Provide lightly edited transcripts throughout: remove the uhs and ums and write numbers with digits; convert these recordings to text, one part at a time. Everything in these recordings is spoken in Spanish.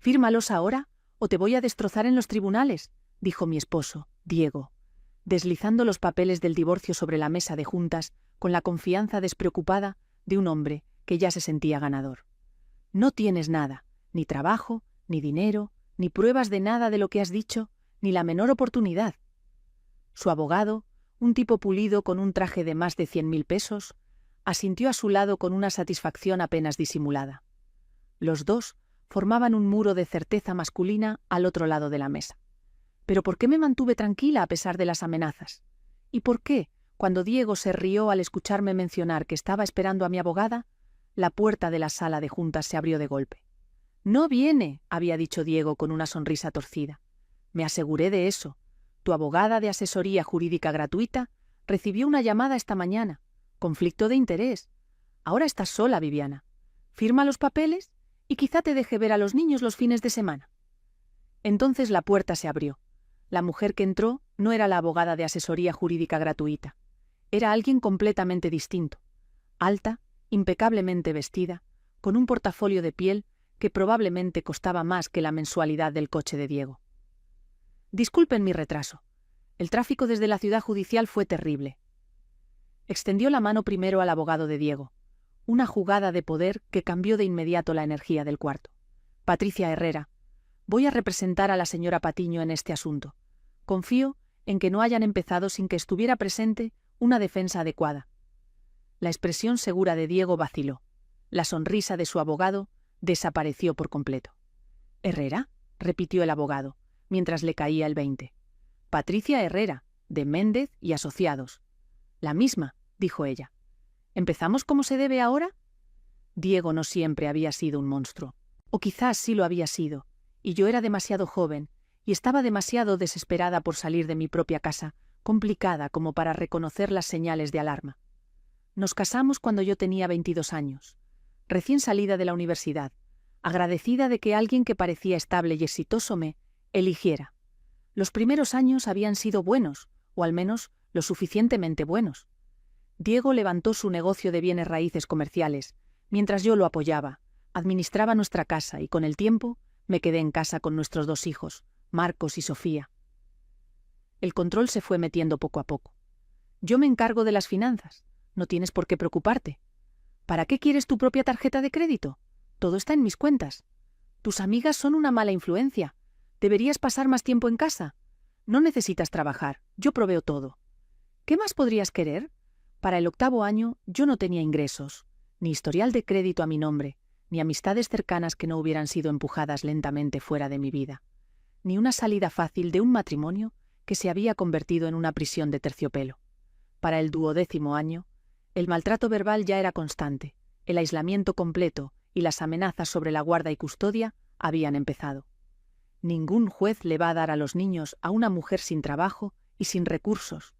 «Fírmalos ahora, o te voy a destrozar en los tribunales», dijo mi esposo, Diego, deslizando los papeles del divorcio sobre la mesa de juntas con la confianza despreocupada de un hombre que ya se sentía ganador. «No tienes nada, ni trabajo, ni dinero, ni pruebas de nada de lo que has dicho, ni la menor oportunidad». Su abogado, un tipo pulido con un traje de más de 100.000 pesos, asintió a su lado con una satisfacción apenas disimulada. Los dos formaban un muro de certeza masculina al otro lado de la mesa. ¿Pero por qué me mantuve tranquila a pesar de las amenazas? ¿Y por qué, cuando Diego se rió al escucharme mencionar que estaba esperando a mi abogada, la puerta de la sala de juntas se abrió de golpe? «No viene», había dicho Diego con una sonrisa torcida. «Me aseguré de eso. Tu abogada de asesoría jurídica gratuita recibió una llamada esta mañana. Conflicto de interés. Ahora estás sola, Viviana. Firma los papeles y quizá te deje ver a los niños los fines de semana». Entonces la puerta se abrió. La mujer que entró no era la abogada de asesoría jurídica gratuita. Era alguien completamente distinto. Alta, impecablemente vestida, con un portafolio de piel que probablemente costaba más que la mensualidad del coche de Diego. «Disculpen mi retraso. El tráfico desde la ciudad judicial fue terrible». Extendió la mano primero al abogado de Diego, una jugada de poder que cambió de inmediato la energía del cuarto. «Patricia Herrera, voy a representar a la señora Patiño en este asunto. Confío en que no hayan empezado sin que estuviera presente una defensa adecuada». La expresión segura de Diego vaciló. La sonrisa de su abogado desapareció por completo. «¿Herrera?», repitió el abogado, mientras le caía el 20. «Patricia Herrera, de Méndez y Asociados». «La misma», dijo ella. «¿Empezamos como se debe ahora?» Diego no siempre había sido un monstruo. O quizás sí lo había sido, y yo era demasiado joven, y estaba demasiado desesperada por salir de mi propia casa, complicada como para reconocer las señales de alarma. Nos casamos cuando yo tenía 22 años, recién salida de la universidad, agradecida de que alguien que parecía estable y exitoso me eligiera. Los primeros años habían sido buenos, o al menos lo suficientemente buenos. Diego levantó su negocio de bienes raíces comerciales, mientras yo lo apoyaba, administraba nuestra casa y con el tiempo me quedé en casa con nuestros 2 hijos, Marcos y Sofía. El control se fue metiendo poco a poco. «Yo me encargo de las finanzas. No tienes por qué preocuparte. ¿Para qué quieres tu propia tarjeta de crédito? Todo está en mis cuentas. Tus amigas son una mala influencia. Deberías pasar más tiempo en casa. No necesitas trabajar. Yo proveo todo. ¿Qué más podrías querer? Para el 8º año yo no tenía ingresos, ni historial de crédito a mi nombre, ni amistades cercanas que no hubieran sido empujadas lentamente fuera de mi vida, ni una salida fácil de un matrimonio que se había convertido en una prisión de terciopelo. Para el 12º año, el maltrato verbal ya era constante, el aislamiento completo y las amenazas sobre la guarda y custodia habían empezado. «Ningún juez le va a dar a los niños a una mujer sin trabajo y sin recursos»,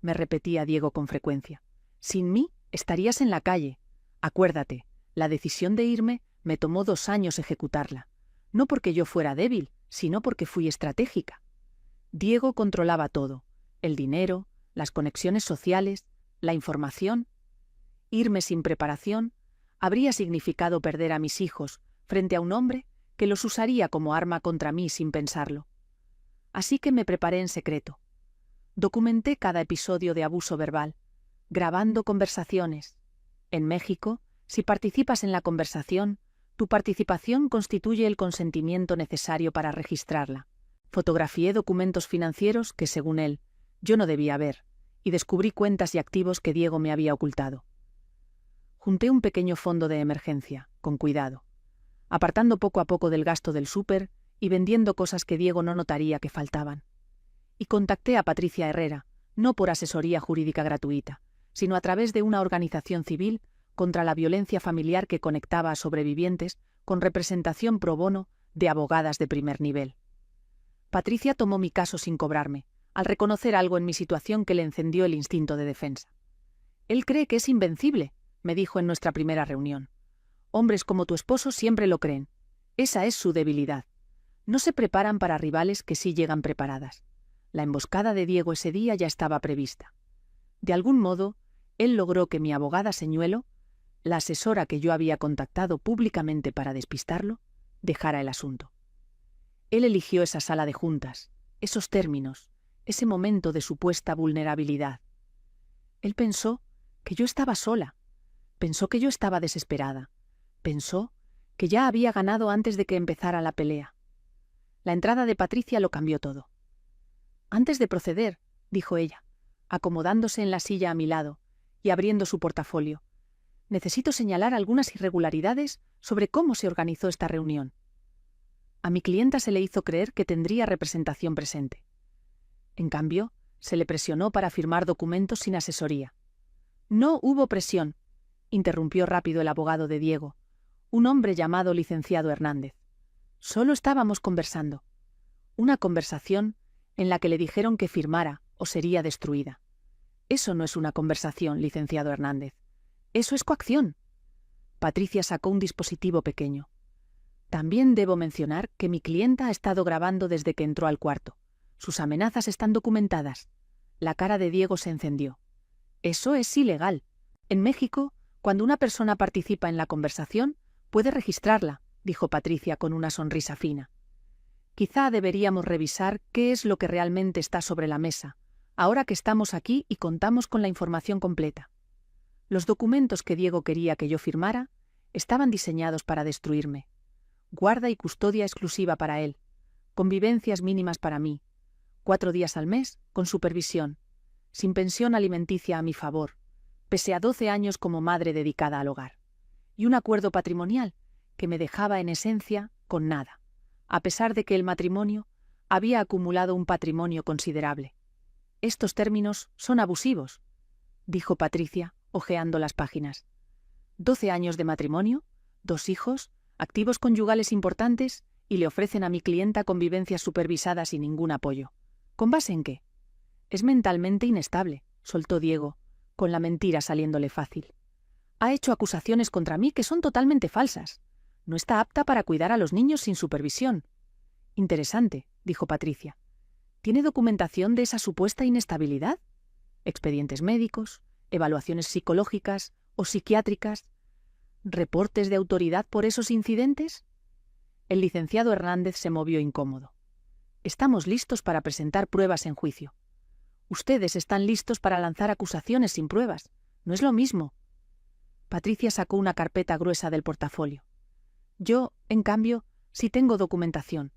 me repetía Diego con frecuencia. «Sin mí estarías en la calle. Acuérdate, la decisión de irme me tomó 2 años ejecutarla, no porque yo fuera débil, sino porque fui estratégica». Diego controlaba todo, el dinero, las conexiones sociales, la información. Irme sin preparación habría significado perder a mis hijos frente a un hombre que los usaría como arma contra mí sin pensarlo. Así que me preparé en secreto. Documenté cada episodio de abuso verbal, grabando conversaciones. En México, si participas en la conversación, tu participación constituye el consentimiento necesario para registrarla. Fotografié documentos financieros que, según él, yo no debía ver, y descubrí cuentas y activos que Diego me había ocultado. Junté un pequeño fondo de emergencia, con cuidado, apartando poco a poco del gasto del súper y vendiendo cosas que Diego no notaría que faltaban. Y contacté a Patricia Herrera, no por asesoría jurídica gratuita, sino a través de una organización civil contra la violencia familiar que conectaba a sobrevivientes con representación pro bono de abogadas de primer nivel. Patricia tomó mi caso sin cobrarme, al reconocer algo en mi situación que le encendió el instinto de defensa. «Él cree que es invencible», me dijo en nuestra primera reunión. «Hombres como tu esposo siempre lo creen. Esa es su debilidad. No se preparan para rivales que sí llegan preparadas». La emboscada de Diego ese día ya estaba prevista. De algún modo, él logró que mi abogada señuelo, la asesora que yo había contactado públicamente para despistarlo, dejara el asunto. Él eligió esa sala de juntas, esos términos, ese momento de supuesta vulnerabilidad. Él pensó que yo estaba sola, pensó que yo estaba desesperada, pensó que ya había ganado antes de que empezara la pelea. La entrada de Patricia lo cambió todo. Antes de proceder, dijo ella, acomodándose en la silla a mi lado y abriendo su portafolio, necesito señalar algunas irregularidades sobre cómo se organizó esta reunión. A mi clienta se le hizo creer que tendría representación presente. En cambio, se le presionó para firmar documentos sin asesoría. No hubo presión, interrumpió rápido el abogado de Diego, un hombre llamado licenciado Hernández. Solo estábamos conversando. Una conversación en la que le dijeron que firmara o sería destruida. Eso no es una conversación, licenciado Hernández. Eso es coacción. Patricia sacó un dispositivo pequeño. También debo mencionar que mi clienta ha estado grabando desde que entró al cuarto. Sus amenazas están documentadas. La cara de Diego se encendió. Eso es ilegal. En México, cuando una persona participa en la conversación, puede registrarla, dijo Patricia con una sonrisa fina. Quizá deberíamos revisar qué es lo que realmente está sobre la mesa, ahora que estamos aquí y contamos con la información completa. Los documentos que Diego quería que yo firmara estaban diseñados para destruirme. Guarda y custodia exclusiva para él, convivencias mínimas para mí, 4 días al mes, con supervisión, sin pensión alimenticia a mi favor, pese a 12 años como madre dedicada al hogar, y un acuerdo patrimonial que me dejaba en esencia con nada, a pesar de que el matrimonio había acumulado un patrimonio considerable. Estos términos son abusivos, dijo Patricia, hojeando las páginas. 12 años de matrimonio, 2 hijos, activos conyugales importantes, y le ofrecen a mi clienta convivencias supervisadas y ningún apoyo. ¿Con base en qué? Es mentalmente inestable, soltó Diego, con la mentira saliéndole fácil. Ha hecho acusaciones contra mí que son totalmente falsas. No está apta para cuidar a los niños sin supervisión. Interesante, dijo Patricia. ¿Tiene documentación de esa supuesta inestabilidad? ¿Expedientes médicos, evaluaciones psicológicas o psiquiátricas? ¿Reportes de autoridad por esos incidentes? El licenciado Hernández se movió incómodo. Estamos listos para presentar pruebas en juicio. Ustedes están listos para lanzar acusaciones sin pruebas. No es lo mismo. Patricia sacó una carpeta gruesa del portafolio. Yo, en cambio, sí tengo documentación.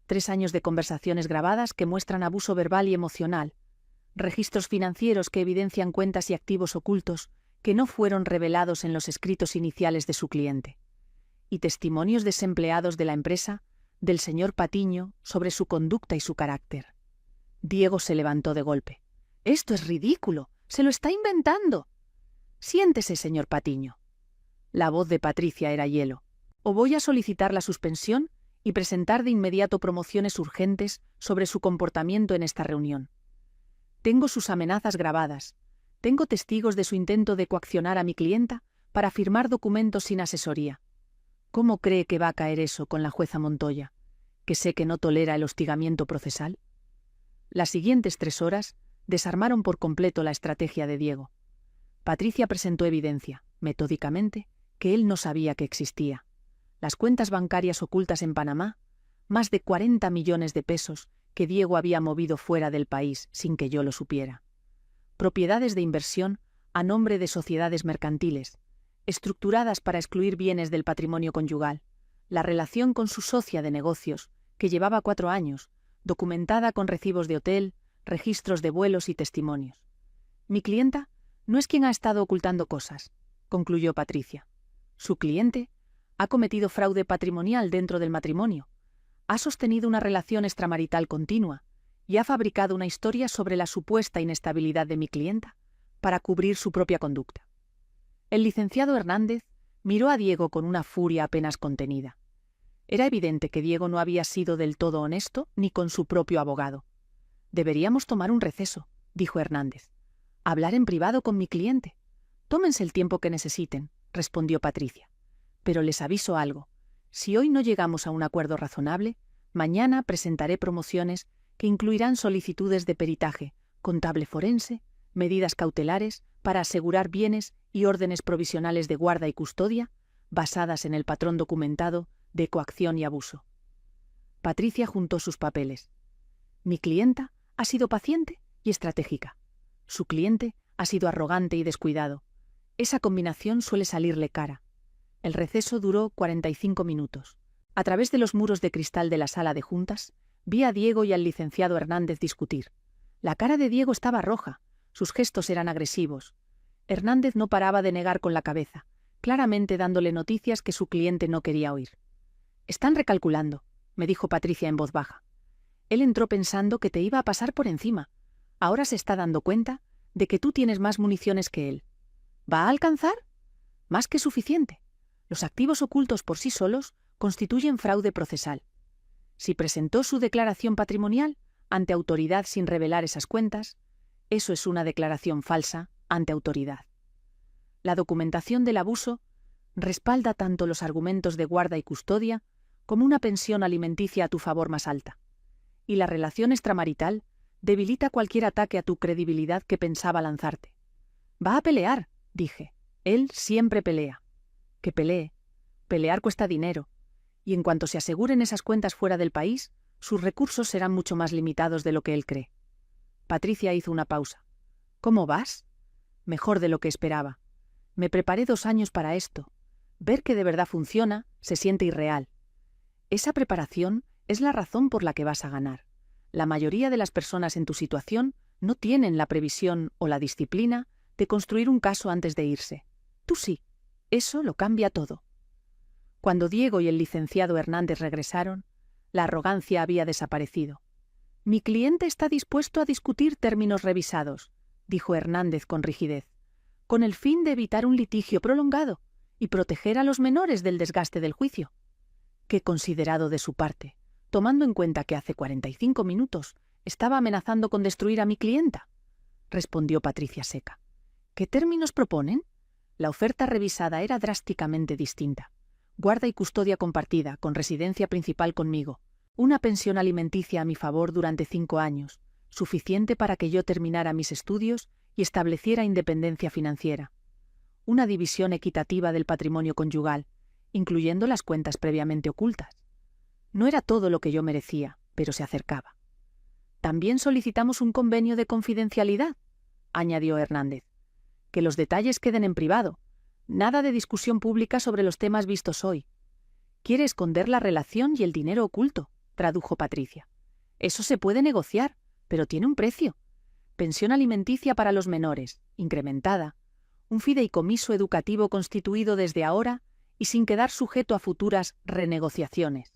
3 años de conversaciones grabadas que muestran abuso verbal y emocional. Registros financieros que evidencian cuentas y activos ocultos que no fueron revelados en los escritos iniciales de su cliente. Y testimonios desempleados de la empresa, del señor Patiño, sobre su conducta y su carácter. Diego se levantó de golpe. «Esto es ridículo. Se lo está inventando». «Siéntese, señor Patiño». La voz de Patricia era hielo. «O voy a solicitar la suspensión y presentar de inmediato promociones urgentes sobre su comportamiento en esta reunión. Tengo sus amenazas grabadas. Tengo testigos de su intento de coaccionar a mi clienta para firmar documentos sin asesoría. ¿Cómo cree que va a caer eso con la jueza Montoya, que sé que no tolera el hostigamiento procesal?» Las siguientes 3 horas desarmaron por completo la estrategia de Diego. Patricia presentó evidencia, metódicamente, que él no sabía que existía. Las cuentas bancarias ocultas en Panamá, más de 40 millones de pesos que Diego había movido fuera del país sin que yo lo supiera. Propiedades de inversión a nombre de sociedades mercantiles, estructuradas para excluir bienes del patrimonio conyugal, la relación con su socia de negocios, que llevaba 4 años, documentada con recibos de hotel, registros de vuelos y testimonios. Mi clienta no es quien ha estado ocultando cosas, concluyó Patricia. Su cliente ha cometido fraude patrimonial dentro del matrimonio, ha sostenido una relación extramarital continua y ha fabricado una historia sobre la supuesta inestabilidad de mi clienta para cubrir su propia conducta. El licenciado Hernández miró a Diego con una furia apenas contenida. Era evidente que Diego no había sido del todo honesto ni con su propio abogado. «Deberíamos tomar un receso», dijo Hernández. «Hablar en privado con mi cliente». «Tómense el tiempo que necesiten», respondió Patricia. «Pero les aviso algo. Si hoy no llegamos a un acuerdo razonable, mañana presentaré promociones que incluirán solicitudes de peritaje, contable forense, medidas cautelares para asegurar bienes y órdenes provisionales de guarda y custodia, basadas en el patrón documentado de coacción y abuso. Patricia juntó sus papeles. Mi clienta ha sido paciente y estratégica. Su cliente ha sido arrogante y descuidado. Esa combinación suele salirle cara. El receso duró 45 minutos. A través de los muros de cristal de la sala de juntas, vi a Diego y al licenciado Hernández discutir. La cara de Diego estaba roja, sus gestos eran agresivos. Hernández no paraba de negar con la cabeza, claramente dándole noticias que su cliente no quería oír. «Están recalculando», me dijo Patricia en voz baja. «Él entró pensando que te iba a pasar por encima. Ahora se está dando cuenta de que tú tienes más municiones que él. ¿Va a alcanzar? Más que suficiente. Los activos ocultos por sí solos constituyen fraude procesal. Si presentó su declaración patrimonial ante autoridad sin revelar esas cuentas, eso es una declaración falsa ante autoridad. La documentación del abuso respalda tanto los argumentos de guarda y custodia como una pensión alimenticia a tu favor más alta. Y la relación extramarital debilita cualquier ataque a tu credibilidad que pensaba lanzarte. Va a pelear, dije. Él siempre pelea. Que pelee. Pelear cuesta dinero. Y en cuanto se aseguren esas cuentas fuera del país, sus recursos serán mucho más limitados de lo que él cree. Patricia hizo una pausa. ¿Cómo vas? Mejor de lo que esperaba. Me preparé 2 años para esto. Ver que de verdad funciona se siente irreal. Esa preparación es la razón por la que vas a ganar. La mayoría de las personas en tu situación no tienen la previsión o la disciplina de construir un caso antes de irse. Tú sí. Eso lo cambia todo. Cuando Diego y el licenciado Hernández regresaron, la arrogancia había desaparecido. «Mi cliente está dispuesto a discutir términos revisados», dijo Hernández con rigidez, «con el fin de evitar un litigio prolongado y proteger a los menores del desgaste del juicio». Qué considerado de su parte, tomando en cuenta que hace 45 minutos estaba amenazando con destruir a mi clienta, respondió Patricia seca. ¿Qué términos proponen? La oferta revisada era drásticamente distinta. Guarda y custodia compartida, con residencia principal conmigo. Una pensión alimenticia a mi favor durante 5 años, suficiente para que yo terminara mis estudios y estableciera independencia financiera. Una división equitativa del patrimonio conyugal, incluyendo las cuentas previamente ocultas. No era todo lo que yo merecía, pero se acercaba. También solicitamos un convenio de confidencialidad, añadió Hernández. Que los detalles queden en privado. Nada de discusión pública sobre los temas vistos hoy. Quiere esconder la relación y el dinero oculto, tradujo Patricia. Eso se puede negociar, pero tiene un precio. Pensión alimenticia para los menores, incrementada. Un fideicomiso educativo constituido desde ahora y sin quedar sujeto a futuras renegociaciones.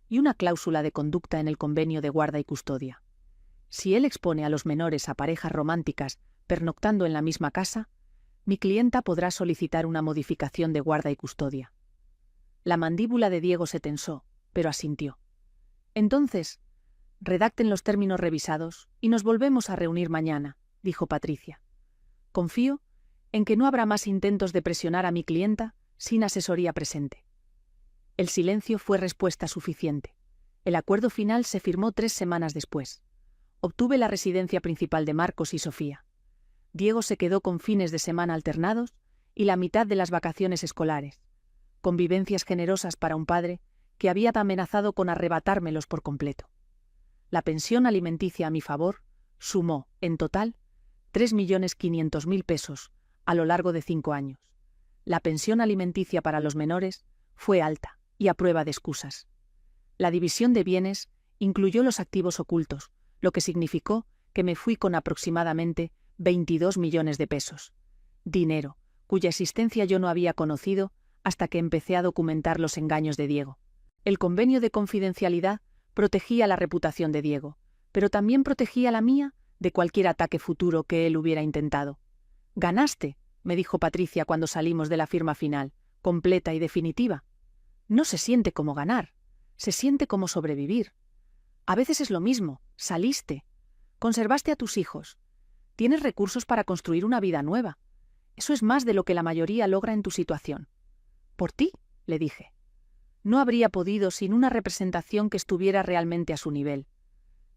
Y una cláusula de conducta en el convenio de guarda y custodia. Si él expone a los menores a parejas románticas pernoctando en la misma casa, mi clienta podrá solicitar una modificación de guarda y custodia. La mandíbula de Diego se tensó, pero asintió. Entonces, redacten los términos revisados y nos volvemos a reunir mañana, dijo Patricia. Confío en que no habrá más intentos de presionar a mi clienta sin asesoría presente. El silencio fue respuesta suficiente. El acuerdo final se firmó 3 semanas después. Obtuve la residencia principal de Marcos y Sofía. Diego se quedó con fines de semana alternados y la mitad de las vacaciones escolares, convivencias generosas para un padre que había amenazado con arrebatármelos por completo. La pensión alimenticia a mi favor sumó, en total, 3.500.000 pesos a lo largo de 5 años. La pensión alimenticia para los menores fue alta y a prueba de excusas. La división de bienes incluyó los activos ocultos, lo que significó que me fui con aproximadamente 22 millones de pesos. Dinero, cuya existencia yo no había conocido hasta que empecé a documentar los engaños de Diego. El convenio de confidencialidad protegía la reputación de Diego, pero también protegía la mía de cualquier ataque futuro que él hubiera intentado. «Ganaste», me dijo Patricia cuando salimos de la firma final, completa y definitiva. No se siente como ganar, se siente como sobrevivir. A veces es lo mismo, saliste, conservaste a tus hijos, tienes recursos para construir una vida nueva. Eso es más de lo que la mayoría logra en tu situación. Por ti, le dije. No habría podido sin una representación que estuviera realmente a su nivel.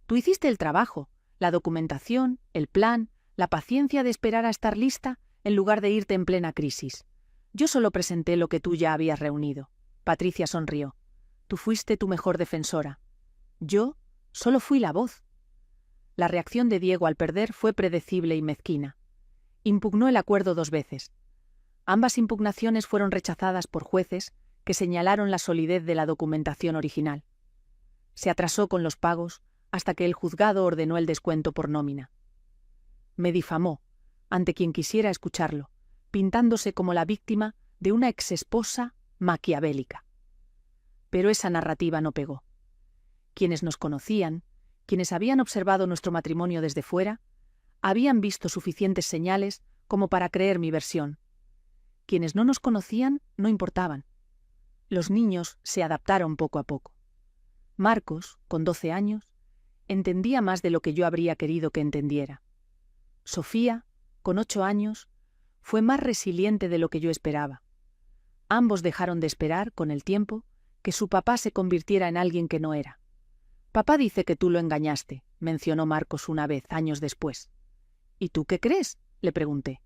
Tú hiciste el trabajo, la documentación, el plan, la paciencia de esperar a estar lista en lugar de irte en plena crisis. Yo solo presenté lo que tú ya habías reunido. Patricia sonrió. Tú fuiste tu mejor defensora. Yo solo fui la voz. La reacción de Diego al perder fue predecible y mezquina. Impugnó el acuerdo 2 veces. Ambas impugnaciones fueron rechazadas por jueces que señalaron la solidez de la documentación original. Se atrasó con los pagos hasta que el juzgado ordenó el descuento por nómina. Me difamó, ante quien quisiera escucharlo, pintándose como la víctima de una exesposa maquiavélica. Pero esa narrativa no pegó. Quienes nos conocían, quienes habían observado nuestro matrimonio desde fuera, habían visto suficientes señales como para creer mi versión. Quienes no nos conocían no importaban. Los niños se adaptaron poco a poco. Marcos, con 12 años, entendía más de lo que yo habría querido que entendiera. Sofía, con 8 años, fue más resiliente de lo que yo esperaba. Ambos dejaron de esperar, con el tiempo, que su papá se convirtiera en alguien que no era. Papá dice que tú lo engañaste, mencionó Marcos una vez, años después. ¿Y tú qué crees?, le pregunté.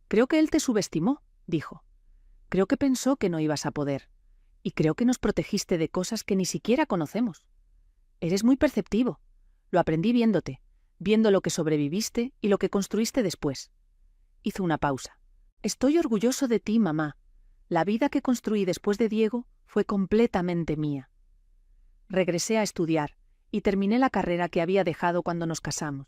Creo que él te subestimó, dijo. Creo que pensó que no ibas a poder. Y creo que nos protegiste de cosas que ni siquiera conocemos. Eres muy perceptivo. Lo aprendí viéndote, viendo lo que sobreviviste y lo que construiste después. Hizo una pausa. Estoy orgulloso de ti, mamá. La vida que construí después de Diego fue completamente mía. Regresé a estudiar y terminé la carrera que había dejado cuando nos casamos.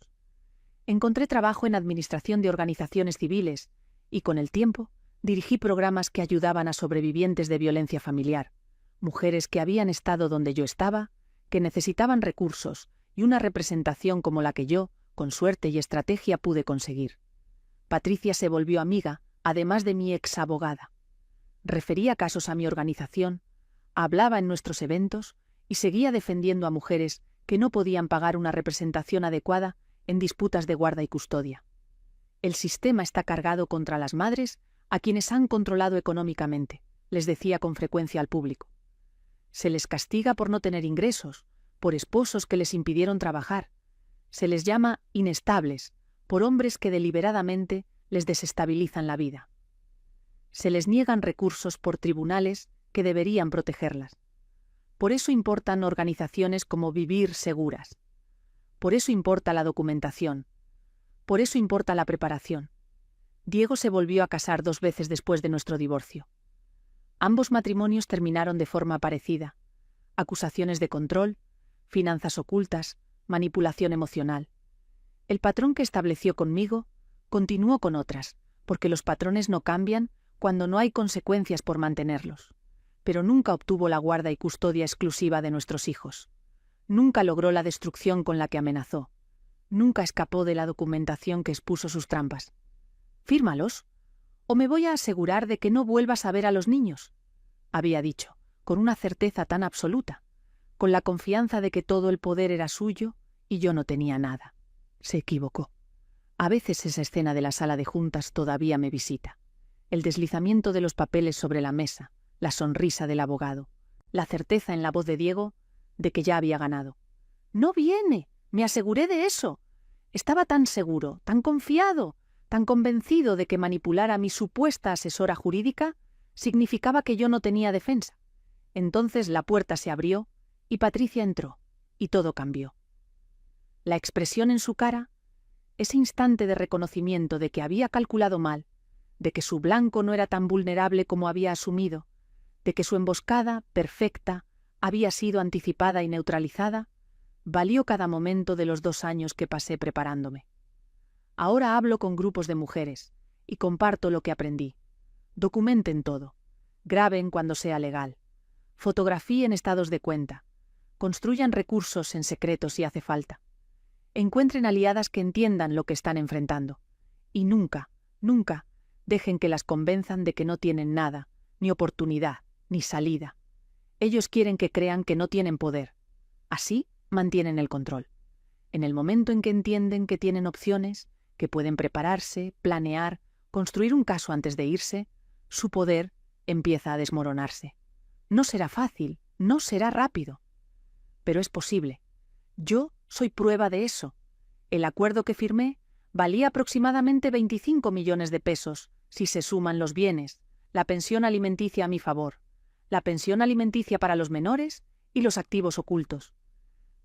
Encontré trabajo en administración de organizaciones civiles y, con el tiempo, dirigí programas que ayudaban a sobrevivientes de violencia familiar, mujeres que habían estado donde yo estaba, que necesitaban recursos y una representación como la que yo, con suerte y estrategia, pude conseguir. Patricia se volvió amiga, además de mi exabogada. Refería casos a mi organización, hablaba en nuestros eventos y seguía defendiendo a mujeres que no podían pagar una representación adecuada en disputas de guarda y custodia. El sistema está cargado contra las madres a quienes han controlado económicamente, les decía con frecuencia al público. Se les castiga por no tener ingresos, por esposos que les impidieron trabajar. Se les llama inestables, por hombres que deliberadamente les desestabilizan la vida. Se les niegan recursos por tribunales que deberían protegerlas. Por eso importan organizaciones como Vivir Seguras. Por eso importa la documentación. Por eso importa la preparación. Diego se volvió a casar 2 veces después de nuestro divorcio. Ambos matrimonios terminaron de forma parecida. Acusaciones de control, finanzas ocultas, manipulación emocional. El patrón que estableció conmigo continuó con otras, porque los patrones no cambian cuando no hay consecuencias por mantenerlos. Pero nunca obtuvo la guarda y custodia exclusiva de nuestros hijos. Nunca logró la destrucción con la que amenazó. Nunca escapó de la documentación que expuso sus trampas. «Fírmalos, o me voy a asegurar de que no vuelvas a ver a los niños», había dicho, con una certeza tan absoluta, con la confianza de que todo el poder era suyo y yo no tenía nada. Se equivocó. A veces esa escena de la sala de juntas todavía me visita. El deslizamiento de los papeles sobre la mesa, la sonrisa del abogado, la certeza en la voz de Diego de que ya había ganado. «No viene, me aseguré de eso. Estaba tan seguro, tan confiado, tan convencido de que manipular a mi supuesta asesora jurídica significaba que yo no tenía defensa». Entonces la puerta se abrió y Patricia entró, y todo cambió. La expresión en su cara, ese instante de reconocimiento de que había calculado mal, de que su blanco no era tan vulnerable como había asumido, de que su emboscada, perfecta, había sido anticipada y neutralizada, valió cada momento de los 2 años que pasé preparándome. Ahora hablo con grupos de mujeres y comparto lo que aprendí. Documenten todo. Graben cuando sea legal. Fotografíen estados de cuenta. Construyan recursos en secreto si hace falta. Encuentren aliadas que entiendan lo que están enfrentando. Y nunca, nunca, dejen que las convenzan de que no tienen nada, ni oportunidad, ni salida. Ellos quieren que crean que no tienen poder. Así mantienen el control. En el momento en que entienden que tienen opciones, que pueden prepararse, planear, construir un caso antes de irse, su poder empieza a desmoronarse. No será fácil, no será rápido. Pero es posible. Yo soy prueba de eso. El acuerdo que firmé valía aproximadamente 25 millones de pesos, si se suman los bienes, la pensión alimenticia a mi favor, la pensión alimenticia para los menores y los activos ocultos.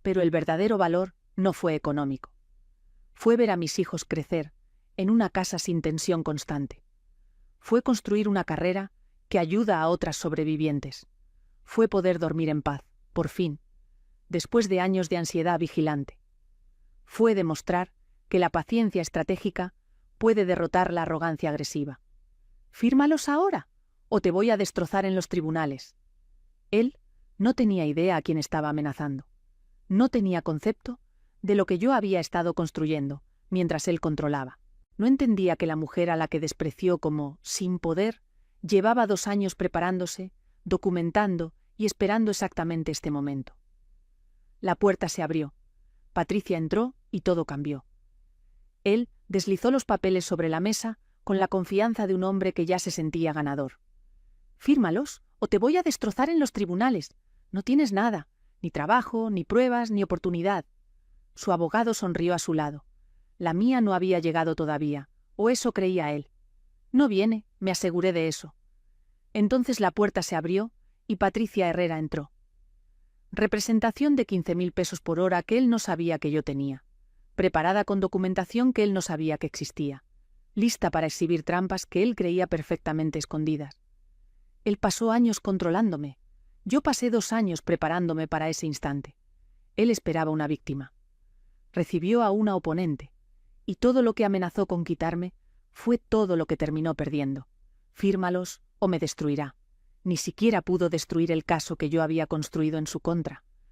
Pero el verdadero valor no fue económico. Fue ver a mis hijos crecer en una casa sin tensión constante. Fue construir una carrera que ayuda a otras sobrevivientes. Fue poder dormir en paz, por fin, después de años de ansiedad vigilante. Fue demostrar que la paciencia estratégica puede derrotar la arrogancia agresiva. «Fírmalos ahora, o te voy a destrozar en los tribunales». Él no tenía idea a quién estaba amenazando. No tenía concepto de lo que yo había estado construyendo mientras él controlaba. No entendía que la mujer a la que despreció como sin poder llevaba 2 años preparándose, documentando y esperando exactamente este momento. La puerta se abrió. Patricia entró y todo cambió. Él deslizó los papeles sobre la mesa con la confianza de un hombre que ya se sentía ganador. «Fírmalos, o te voy a destrozar en los tribunales. No tienes nada, ni trabajo, ni pruebas, ni oportunidad». Su abogado sonrió a su lado. La mía no había llegado todavía, o eso creía él. «No viene», me aseguré de eso. Entonces la puerta se abrió y Patricia Herrera entró. Representación de 15.000 pesos por hora que él no sabía que yo tenía. Preparada con documentación que él no sabía que existía. Lista para exhibir trampas que él creía perfectamente escondidas. Él pasó años controlándome. Yo pasé 2 años preparándome para ese instante. Él esperaba una víctima. Recibió a una oponente. Y todo lo que amenazó con quitarme fue todo lo que terminó perdiendo. «Fírmalos o me destruirá». Ni siquiera pudo destruir el caso que yo había construido en su contra.